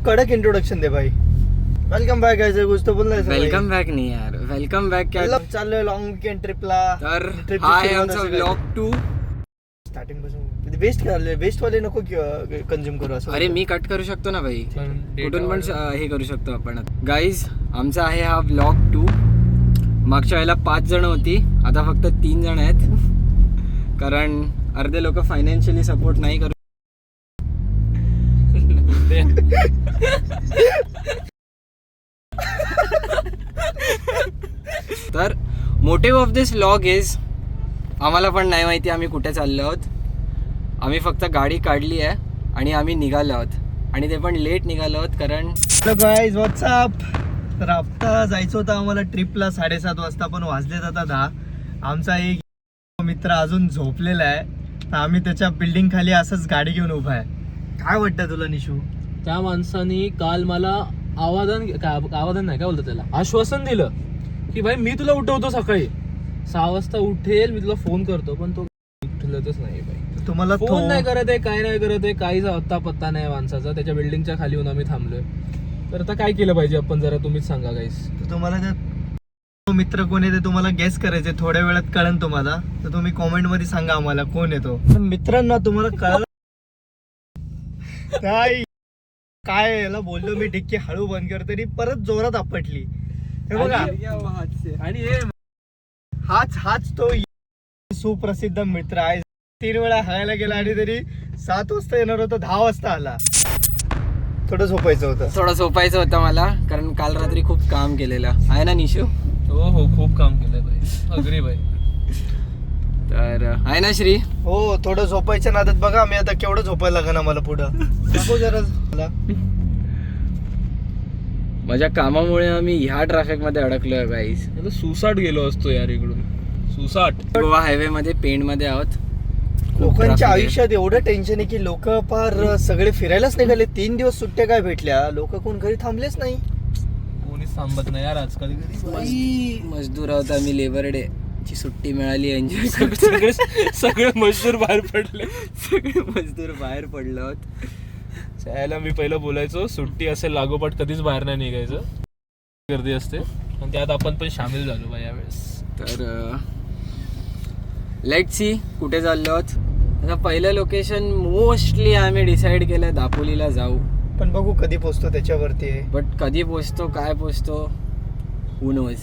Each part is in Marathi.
कडक इंट्रोडक्शन दे भाई. Welcome back guys. कुछ तो बोलना है. वेलकम बॅक नाही यार, वेलकम बॅक क्या चाललोय लॉंग वीकेंड ट्रिपला. तर हा आहे आमचा व्लॉग 2. स्टार्टिंग पासून वेस्ट वाले नको कंझ्युम करू असं. अरे मी कट करू शकतो ना भाई, कुठून पण हे करू शकतो आपण. गाईज आमचा आहे हा व्लॉग 2. मागच्या वेळेला 5 जण होती, आता फक्त 3 जण आहेत, कारण अर्धे लोक फायनान्शियली सपोर्ट नाही करू. तर motive of this vlog is, आम्हाला पण नाही माहिती आम्ही कुठे चाललो आहोत. आम्ही फक्त गाडी काढली आहे आणि आम्ही निघालो आहोत, आणि ते पण लेट निघालो आहोत कारण हॅलो गाईज, व्हॉट्सअप. तर आता जायचं होतं आम्हाला ट्रिपला 7:30 वाजता, पण वाजले आता 10. आमचा एक मित्र अजून झोपलेला आहे, तर आम्ही त्याच्या बिल्डिंग खाली असंच गाडी घेऊन उभा आहे. काय वाटतं तुला निशू? त्या माणसाने काल मला आवाहन नाही, काय बोलतो त्याला, आश्वासन दिलं की भाई मी तुला उठवतो सकाळी 6 वाजता उठेल, मी तुला फोन करतो, पण तो उठलतच नाही भाई. तुम्हाला फोन नाही करत आहे, काय नाही करत आहे, काहीच अत्ता पत्ता नाही माणसाचा. त्याच्या बिल्डिंगच्या खाली येऊन आम्ही थांबलोय. तर आता काय केलं पाहिजे आपण, जरा तुम्हीच सांगा गाईस. तुम्हाला त्या मित्र कोण आहे ते तुम्हाला गेस करायचे, थोड्या वेळात कळेल तुम्हाला. तर तुम्ही कॉमेंट मध्ये सांगा आम्हाला कोण येतो. मित्रांना तुम्हाला कळलं काय याला बोललो मी, डिक्की हळू बंद कर, तरी परत जोरात आपटली. हे बघा, आणि हाच तो सुप्रसिद्ध मित्र आहे. 3 वेळा हरायला गेला आणि तरी 7 वाजता येणार होता, 10 वाजता आला. थोडं झोपायचं होतं मला, कारण काल रात्री खूप काम केलेलं आहे ना निशू. हो खूप काम केलंय भाई, अग्री भाई. तर आहे ना श्री. हो, थोडं झोपायच्या नादात बघा मी आता केवढं झोपायला लागेल मला पुढं. नको जरा मला. माझ्या कामामुळे आम्ही ह्या ट्रॅफिक मध्ये अडकलोय गाईस. सुसाट गेलो असतो यार इकडून, सुसाट. गोवा हायवे मध्ये पेंड मध्ये आहोत. लोकांच्या आयुष्यात एवढं टेन्शन आहे की लोक फार सगळे फिरायलाच निघाले. 3 दिवस सुट्ट्या काय भेटल्या, लोक कोण घरी थांबलेच नाही. कोणीच थांबत नाही यार आजकाल. मजदूर आहोत आम्ही, लेबर डे ची सुट्टी मिळाली, एन्जॉय. सगळे मजदूर बाहेर पडले, सगळे मजदूर बाहेर पडलो आहोत. त्याला मी पहिलं बोलायचो, सुट्टी असेल लागोपाठ कधीच बाहेर नाही निघायचं, गर्दी असते. आणि त्यात आपण पण सामील झालो बा यावेळेस. तर लेट्स सी कुठे चाललो आहोत. आता पहिलं लोकेशन मोस्टली आम्ही डिसाईड केलं दापोलीला जाऊ, पण बघू कधी पोहोचतो त्याच्यावरती आहे. बट कधी पोचतो काय पोचतो हू नोज.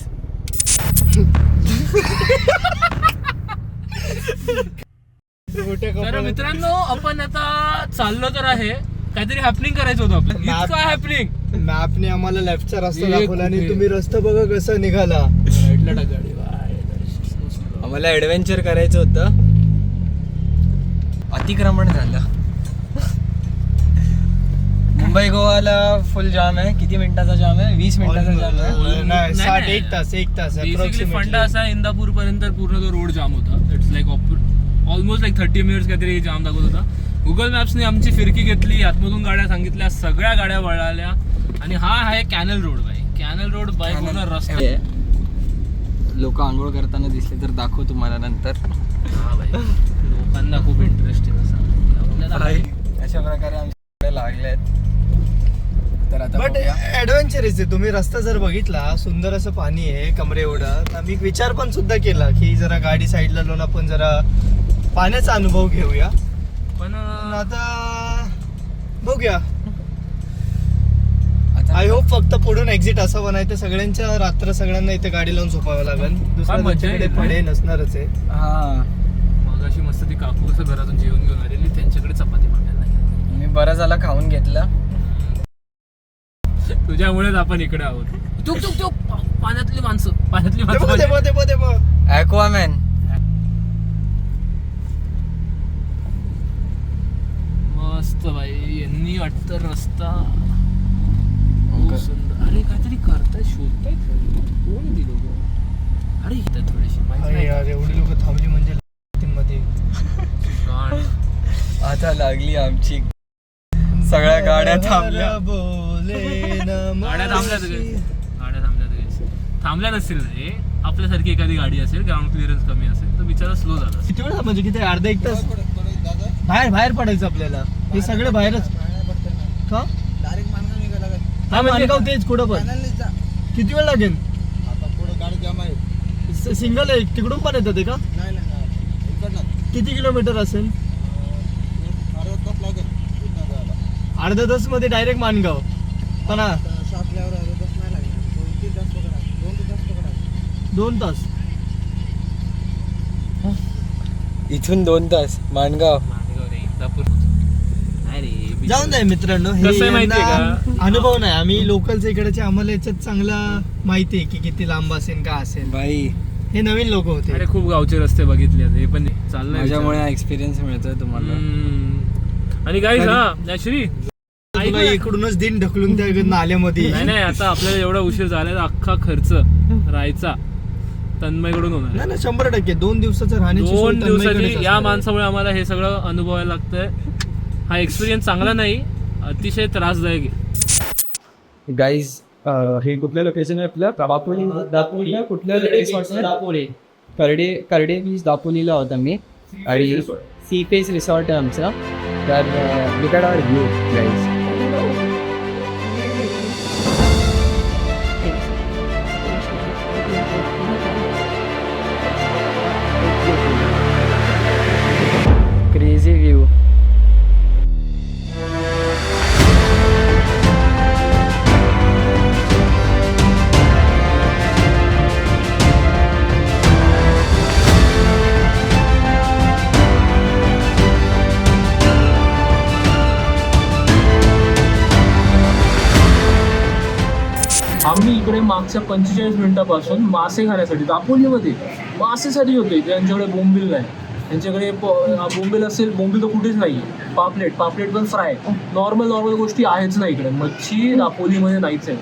तर मित्रांनो, आपण आता चाललो तर आहे, काहीतरी हॅपनिंग करायचं होतं आपलं. इतकं हॅपनिंग. मॅपने आम्हाला लेफ्टचा रस्ता दाखवला आणि तुम्ही रस्ता बघा कसा निघाला. राईटला टाक गाडी. आम्हाला ॲडव्हेंचर करायचं होतं, अतिक्रमण झालं. मुंबई गोवाला फुल जाम आहे. किती मिनिटाचा जाम आहे? 20 मिनिटाचा जाम आहे. नाही, 1 तास बेसिकली फंडा असा, इंदापूर पर्यंत पूर्ण तो रोड जाम होता. It's like almost like 30 minutes काहीतरी जाम दाखवत होता. गुगल मॅप्सने आमची फिरकी घेतली, आतमधून गाड्या सांगितल्या, सगळ्या गाड्या वळाल्या. आणि हा आहे कॅनल रोड भाई. कॅनल रोड बाय पूर्ण रस्ता. लोक आंघोळ करताना दिसले तर दाखव तुम्हाला नंतर. हा भाई, लोकांना खूप इंटरेस्टिंग अशा प्रकारे आमच्याकडे लागलेत. तर आता बट ऍडव्हेंचरस आहे. तुम्ही रस्ता जर बघितला, सुंदर असं पाणी आहे कमरे एवढं. आम्ही विचार पण सुद्धा केला की जरा गाडी साईडला लावून आपण जरा पाण्याचा अनुभव घेऊया, पण आता बघूया. आय होप फक्त पुढून एक्झिट असं बनायचं, सगळ्यांच्या रात्र सगळ्यांना इथे गाडी लावून झोपावं लागेल. दुसऱ्याकडे पडे नसणारच आहे. हा, मगाशी मस्त ती काकू कसं घरातून जेवण घेऊन आलेली, त्यांच्याकडे चपाती मागायला. मी बरं झाला खाऊन घेतलं. तुझ्यामुळेच आपण इकडे आहोत. तू पाण्यातली माणसं ॲक्वामॅन. मस्त भाई, यांनी वाटतं रस्ता सुंदर. अरे काहीतरी करताय, शोधताय कोण ती लोक. अरे इथं थोडीशी माहिती यार, एवढी लोक थांबली म्हणजे मध्ये. आता लागली आमची. सगळ्या गाड्या थांबल्या. गाड्या थांबल्या नसतील रे. आपल्यासारखी एखादी गाडी असेल, ग्राउंड क्लिअरन्स कमी असेल तर बिचारा स्लो झाला. किती वेळ म्हणजे किती, अर्धा 1 तास बाहेर पडायचं आपल्याला. हे सगळे बाहेरच का? हा माणगाव तेच कुठं पण किती वेळ लागेल आता पुढे गाडी जाम आहे. सिंगल आहे तिकडून पण येतं ते का नाही किती किलोमीटर असेल अर्धा तास लागेल इथनं जायला. अर्धा तास मध्ये डायरेक्ट माणगाव पण हा शॉपल्यावर अर्धा तास नाही लागणार. 2-3 तास पकडा. 2 तास पकडा. 2 तास इथून 2 तास माणगाव. जाऊन जाय मित्रांनो हे कसं आहे माहितीये यांना अनुभव नाही आम्ही लोकलच इकडचे आम्हाला याच्यात चांगला माहिती आहे की किती लांब असेल का असेल बाई हे नवीन लोक होते अरे खूप गावचे रस्ते बघितले हे पण चाललंय माझ्यामुळे हा एक्सपिरियन्स मिळतोय तुम्हाला. आणि गाईज हा श्री तुला इकडूनच दिन ढकलून त्या नाल्यामध्ये नाही नाही आता आपल्याला एवढा उशीर झाला तर अख्खा खर्च राहायचा तन्मयकडून होणार नाही ना 100% 2 दिवसाचं राहण्याची सोय 2 दिवसाची तन्मयकडेच या असणार. माणसामुळे आम्हाला हे सगळं अनुभवायला लागतंय. हा एक्सपिरियन्स चांगला नाही अतिशय त्रासदायक आहे. गाईज हे कुठल्या लोकेशन आहे आपलं दापोली कुठल्या दापोली करडे बीच दापोलीला होता मी आणि सी फेस रिसॉर्ट आहे आमचा. तर look at our view guys. Crazy view. आम्ही इकडे मागच्या 45 मिनिटापासून मासे खाण्यासाठी दापोलीमध्ये मासेसाठी होते. त्यांच्याकडे बोंबील नाही, त्यांच्याकडे बोंबील असेल, बोंबील तर कुठेच नाही. पापलेट पण फ्राय, नॉर्मल गोष्टी आहेच नाही इकडे. मच्छी दापोलीमध्ये नाहीच आहे.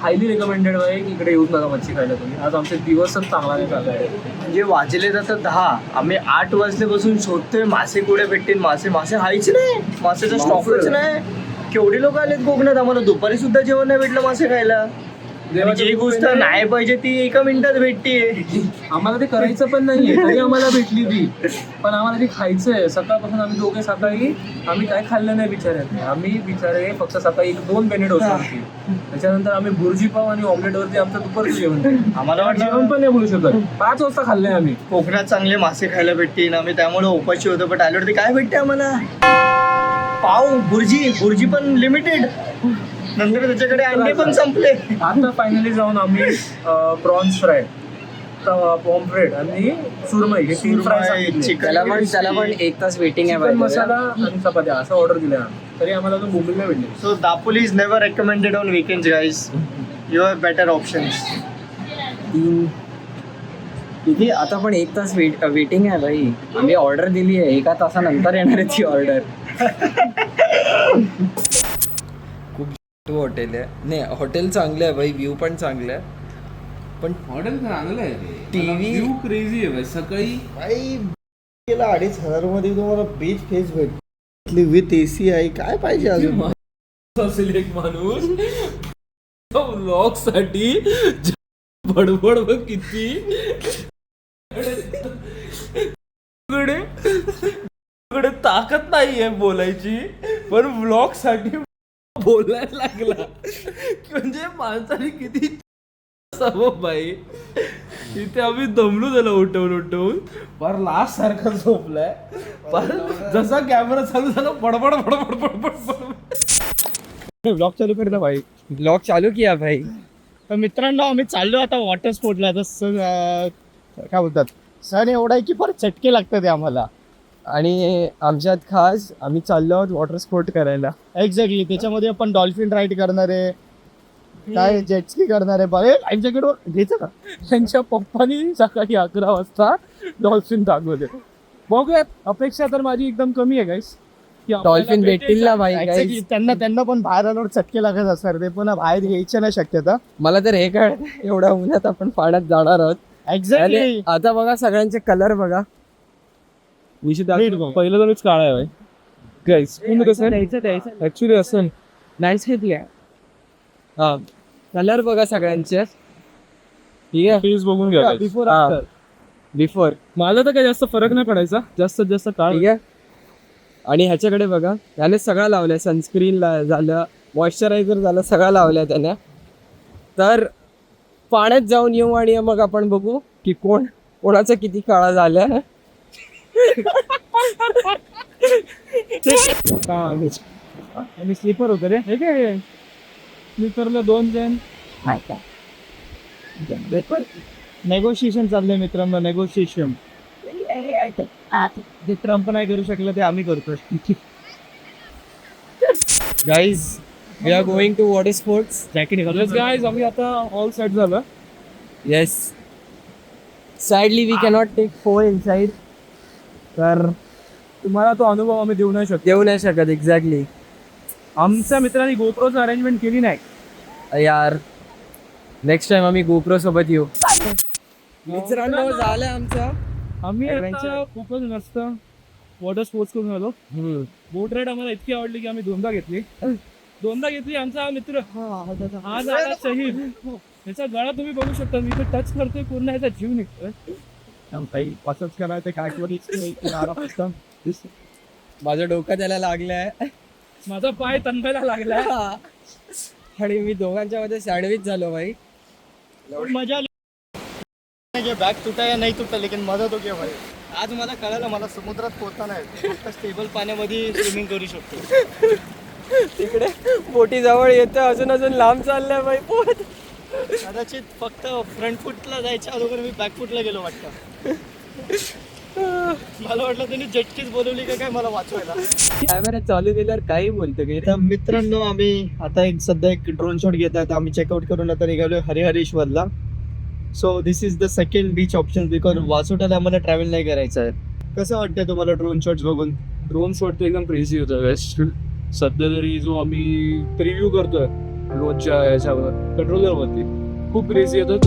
हायली रेकमेंडेड आहे की इकडे येऊच नका मच्छी खायला तुम्ही. आज आमचे दिवसच चांगला नाही चालला आहे. म्हणजे वाजले जातात 10 आम्ही 8 वाजल्यापासून शोधतोय मासे कुठे भेटतील. मासे खायचे नाही, मासेचा स्टॉकच नाही. केवढे लोक आलेत कोकणात आम्हाला दुपारी सुद्धा जेवण नाही भेटलं मासे खायला. जी गोष्ट नाही पाहिजे ती एका मिनिटात भेटतीये. आम्हाला ते करायचं पण नाहीये तरी आम्हाला भेटली ती, पण आम्हाला ती खायचंय. सकाळपासून आम्ही दोघे सकाळी आम्ही काय खाल्लं नाही बिचाऱ्यात. आम्ही बिचारे फक्त सकाळी 1-2 बेनेट होती. त्याच्यानंतर आम्ही बुर्जी पाव आणि ऑमलेटवरती आमचं दुपारचं जेवण. आम्हाला जेवण पण नाही बोलू शकत. 5 वाजता खाल्लंय आम्ही. कोकणात चांगले मासे खायला भेटतील आम्ही त्यामुळे उपाशी होतो. पण आल्यावरती काय भेटते आम्हाला पाव बुर्जी पण लिमिटेड. नंतर त्याच्याकडे अंडे पण संपले. आता फायनली जाऊन आम्ही प्रॉन्स फ्राय, पॉम्फ्रेट आणि सुरमई हे 3 फ्राय त्याला पण 1 तास वेटिंग आहे. मसाला आणि चपात्या असं ऑर्डर दिलं तरी आम्हाला अजून बोंबील नाही भेटली. So Dapoli is never recommended on weekends guys. You have better options. तिथे आता पण 1 तास वेटिंग आहे भाई. आम्ही ऑर्डर दिली आहे, 1 तासानंतर येणार आहे ती ऑर्डर. खूप हॉटेल आहे. नाही हॉटेल चांगलं आहे भाई, व्ह्यू पण चांगलं आहे. पण हॉटेल चांगलं आहे. TV क्रेझी आहे भाई. सकाळी भाई गेला 2,500 मध्ये तुम्हाला बीच फेस भेटली विथ AC आहे. काय पाहिजे अजून. असेल एक माणूस व्लॉग साठी बडबड बघ किती. कडे ताकद नाहीये बोलायची पण व्लॉग साठी बोलायला लागला म्हणजे माणसाने किती असावं बाई. इथे आम्ही दमलो त्याला उठवून फार लास्ट सारखा झोपलाय. फार जसा कॅमेरा चालू झाला बडबड ब्लॉग चालू कर ना भाई. ब्लॉग चालू किया भाई. तर मित्रांनो आम्ही चाललो आता वॉटर स्पोर्टला. तर काय बोलतात सण एवढा आहे की फार चटके लागतात ते आम्हाला. आणि आमच्यात खास आम्ही चाललो आहोत वॉटर स्पोर्ट करायला. एक्झॅक्टली. त्याच्यामध्ये आपण डॉल्फिन राईड करणार आहे, काय जेटस्की करणार आहे. बरे लाईफ जॅकेटवर घ्यायचं का. त्यांच्या पप्पानी सकाळी 11 वाजता डॉल्फिन दाखवले. बघूयात. अपेक्षा तर माझी एकदम कमी आहे गाईस. डॉल्फिन भेटतील ना भाई. Exactly. त्यांना पण बाहेर आल्यावर चटके लागत असणार. ते पण बाहेर यायचं नाही शक्यता. मला तर हे कळ एवढ्या उन्हात आपण पाण्यात जाणार आहोत. एक्झॅक्टली. आणि आता बघा सगळ्यांचे कलर बघा. पहिलं तर मीच काळा आहे भाई. गाईस ऍक्च्युली असं नाईस घेतल्या. हा कलर बघा सगळ्यांचे. ठीक आहे. फेस बघून घ्या बिफोर. मला तर काही जास्त फरक नाही पडायचा. जास्तीत जास्त काळ. ठीक आहे. आणि ह्याच्याकडे बघा, याने सगळं लावलंय. सनस्क्रीन झालं, मॉइश्चरायझर झालं, सगळं लावलं त्याने. तर पाण्यात जाऊन येऊ आणि मग आपण बघू की कोणाचं किती काळा झालं. आणि स्लीपर होतं रे, हे काय स्लीपरला 2 जण. नेगोशिएशन चाललंय मित्रांनो, नेगोशिएशन. जे ट्रम्प नाही करू शकलं ते आम्ही करतो. Guys we are going to water sports. Yes guys, आम्ही आता ऑल सेट झालं. Yes, sadly we cannot take phone inside. तर तुम्हाला तो अनुभव आम्ही देऊ नाही शकतो. देऊ नाही शकत. एक्झॅक्टली. आमच्या मित्रांनी गोप्रोचं अरेंजमेंट केली नाही. यार नेक्स्ट टाइम आम्ही गोप्रो सोबत येऊ. मित्रांनो झालं आमचं. आम्ही Adventure. आता खूपच मस्त वॉटर स्पोर्ट्स करून आलो. बोट राईड आम्हाला इतकी आवडली की आम्ही 2दा घेतली. आमचा हा मित्र आज आला शहीद. याचा गळा तुम्ही बघू शकता, मी इथे टच करतोय, पूर्ण याचा जीव निघतोय. असंच करायचं काय. माझं डोकं त्याला लागलंय माझा पाय तन्मयला लागला. आणि मी दोघांच्या मध्ये सँडविच झालो भाई. मजा बॅग तुटा या नाही तुटा, लेकिन मजा तो क्या भाई. आज मला कळालं, मला समुद्रात पोहता नाही, फक्त स्टेबल पाण्यामध्ये स्विमिंग करू शकतो. तिकडे बोटी जवळ येतं, अजून लांब चाललंय भाई पोहत. कदाचित फक्त फ्रंट फुटला जायच्या अगोदर मी बॅक फुटला गेलो वाटतं. मला वाटलं त्यांनी जेटकीच बोलवली का काय मला वाचवायला. कॅमेरा चालू केल्यावर काही बोलतो की. तर मित्रांनो, आम्ही आता सध्या एक ड्रोन शॉट घेत आहेत. आम्ही चेकआउट करून आता निघालोय हरिहरेश्वरला. So this is the second beach option, because वासोटाला आम्हाला ट्रॅव्हल नाही करायचं आहे. कसं वाटतंय तुम्हाला ड्रोन शॉट्स बघून? ड्रोन शॉट तर एकदम क्रेझी होतं वेस्ट. सध्या तरी जो आम्ही प्रिव्ह्यू करतोय ड्रोनच्या याच्यावर कंट्रोलरवरती, खूप क्रेझी येतं.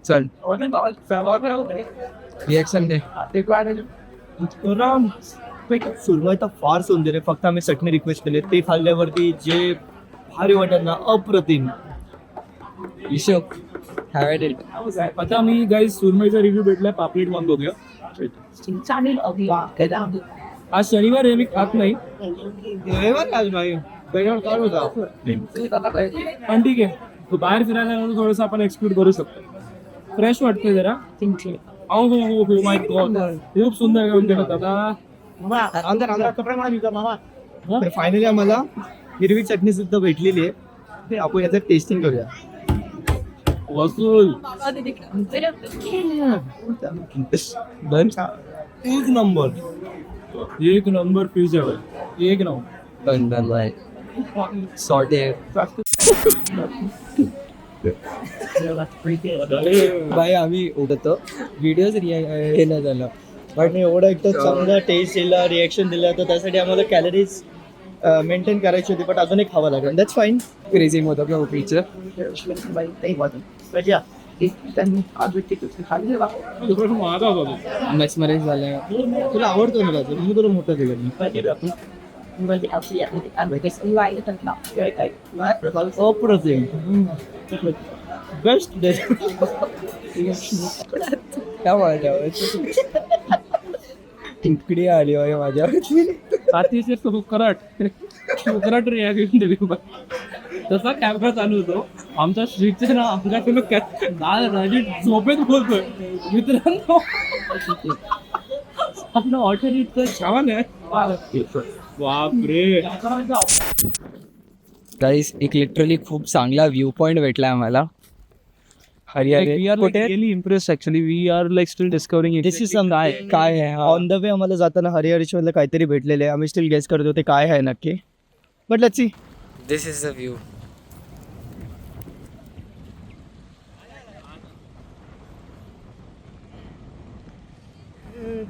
चल रिॲक्शन दे. सुरुवात तर फार सुंदर आहे. फक्त आम्ही चटणी रिक्वेस्ट केली, ते खाल्ल्यावरती जे भारी वाटत ना, अप्रतिम. इशोक हॅव इट. आता मी गाईज सुरमईचा रिव्ह्यू भेटलाय, पापलेट वन बघूया. आज शनिवार आहे, मी खात नाही आज नाही काय होता. पण ठीक आहे, तो बाहेर फिरायला म्हणून थोडंसं आपण एक्सप्लोर करू शकतो. फ्रेश वाटतंय जरा. हो माय गॉड, खूप सुंदर काम केलं दादा. तर फायनली आम्हाला हिरवी चटणी सुद्धा भेटलेली आहे. ते आपण याचं टेस्टिंग करूया. वसूल एक नंबर, एक नंबर पिझ्झा, एक नंबर. सॉल्टेड बाई. आम्ही उडतो व्हिडिओज हे नाही झालं, पण एवढा एकदम चांगला टेस्ट दिला, रिॲक्शन दिला, तर त्यासाठी आम्हाला कॅलरीज मेंटेन करायची होती. पण अजून एक खावं लागेल. That's fine. Crazy modak picture महागा होता. मॅक्समराईज झालं. तुला आवडतो ना राजू, मी तुला मोठं दिलं. अप्रतिम, बेस्ट. काय म्हणतो टिपकडी आली बाई माझ्यावरची. अतिशय सुकराट रिॲक्शन दिली. तसा कॅमेरा चालू होतो आमच्या स्ट्रीटचे ना, आमच्या राजी झोपेत बोलतोय. मित्रांनो, आपलं हॉटेल इतकं छान आहे, बापरे. गाईस एक लिटरली खूप चांगला व्ह्यू पॉइंट भेटला आम्हाला. हरियारे We are like really impressed actually. We are like still discovering this is exactly काय आहे ऑन द वे आम्हाला जाताना हरिहरेश्वरला काहीतरी भेटलेले आहे. आम्ही स्टील गेस करत होते काय आहे नक्की, but let's see. This is the view.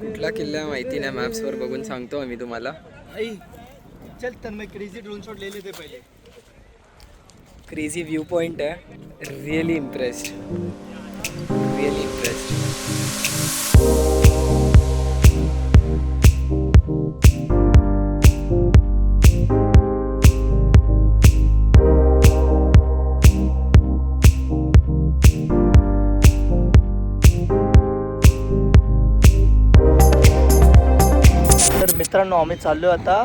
कुठला किल्ला आहे माहिती नाही, मॅप्सवर बघून सांगतो आम्ही तुम्हाला. चल तर मी क्रेझी ड्रोन शॉट ले लेते पहिले. क्रेझी व्ह्यू पॉइंट आहे. Really impressed, really impressed. तर मित्रांनो आम्ही चाललो आता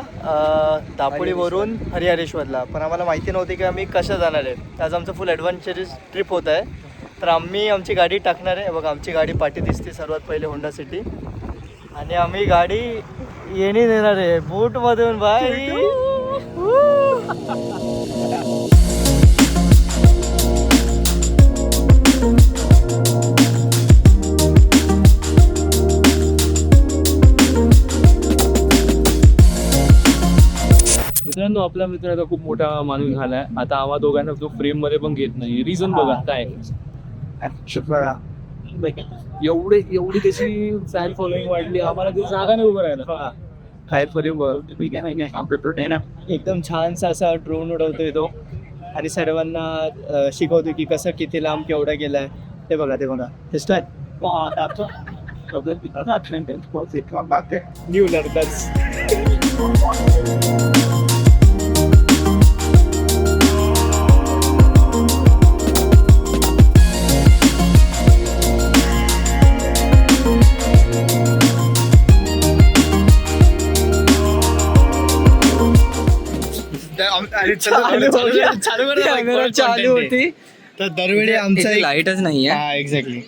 दापोलीवरून हरिहरेश्वरला, पण आम्हाला माहिती नव्हती की आम्ही कशा जाणार आहे. आज आमचं फुल ॲडव्हेंचरस ट्रिप होत आहे. तर आम्ही आमची गाडी टाकणार आहे. बघा आमची गाडी पाठी दिसते सर्वात पहिले, होंडा सिटी. आणि आम्ही गाडी येणे देणार आहे बोटमधून बाई. मित्रांनो आपला मित्र आता खूप मोठा माणूस झालाय. आता आम्हा दोघांना तो फ्रेम मध्ये पण घेत नाही. रिझन बघा काय, एवढी त्याची फॅन फॉलोईंग वाढली, आम्हाला ती जागा नाही उभं राहिला. एकदम छानसा असा ड्रोन उडवतोय तो आणि सर्वांना शिकवतो की कसं किती लांब केवढा गेलाय. ते बघा ते बघा न्यू लर्नर्स. चालू होती तर दरवेळी आमचा लाईटच नाहीये. हा एक्झॅक्टली.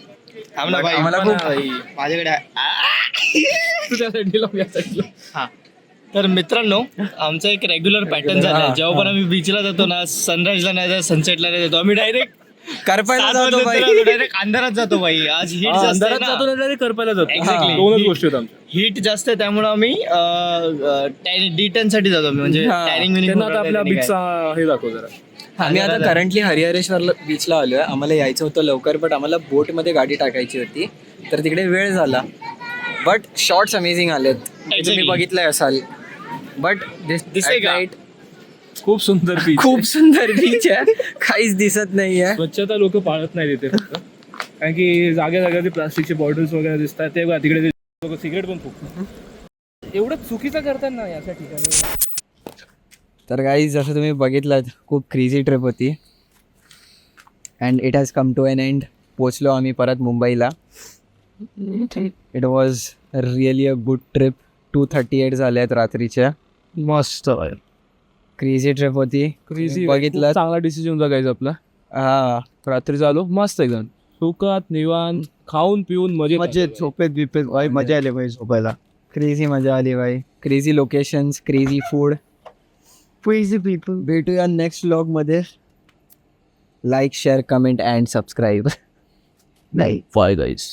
आम्हाला खूप माझ्याकडे हा. तर मित्रांनो आमचा एक रेग्युलर पॅटर्न झाला. जेव्हा पण आम्ही बीचला जातो ना, सनराईजला नाही जात, सनसेटला नाही जातो, आम्ही डायरेक्ट करपायला जातो बाई. डायरेक्ट अंधारात जातो बाई. आज हीट जास्त आहे अंधारात जातो ना. नाही करपायला जातो. Exactly. दोनच गोष्टी आहेत आमच्या. हीट जास्त आहे त्यामुळे आम्ही D10 साठी जातो आम्ही, म्हणजे हा. टॅनिंग त्यांना आता आपल्या बीचचा हे दाखव जरा. आम्ही आता करंटली हरिहरेश्वर बीचला आलोय. आम्हाला यायचं होतं लवकर, बट आम्हाला बोट मध्ये गाडी टाकायची होती, तर तिकडे वेळ झाला. बट शॉर्ट्स अमेझिंग आलेत, तुम्ही बघितलंय असाल. बट दिसतंय का? खूप सुंदर बीच, खूप सुंदर बीच आहे, काहीच दिसत नाहीये. स्वच्छता लोक पाळत नाही तिथे फक्त, कारण की जाग्या जाग्या ते प्लास्टिकचे बॉटल्स वगैरे दिसतात. ते बघा तिकडे लोक सिगरेट पण फुकतात. एवढं चुकीचं करतात ना याच्या ठिकाणी. तर गाईज जसं तुम्ही बघितलं, खूप क्रेझी ट्रिप होती and it has come to an end. पोचलो आम्ही परत मुंबईला. It was really a good trip. 2:38 झाले आहेत रात्रीच्या. मस्त क्रेझी ट्रिप होती. क्रेझी बघितलं. चांगला डिसिजन होता गाईज आपला. हा, रात्री चालू मस्त एकदम सुखात निवांत, खाऊन पिऊन मजेत झोपेत बिपेत भाई मजा आली भाई झोपायला. क्रेझी मजा आली बाई. Crazy locations, crazy food. Crazy people. भेटूया नेक्स्ट व्लॉग मध्ये. Like, share, comment and subscribe. नाही. Bye guys.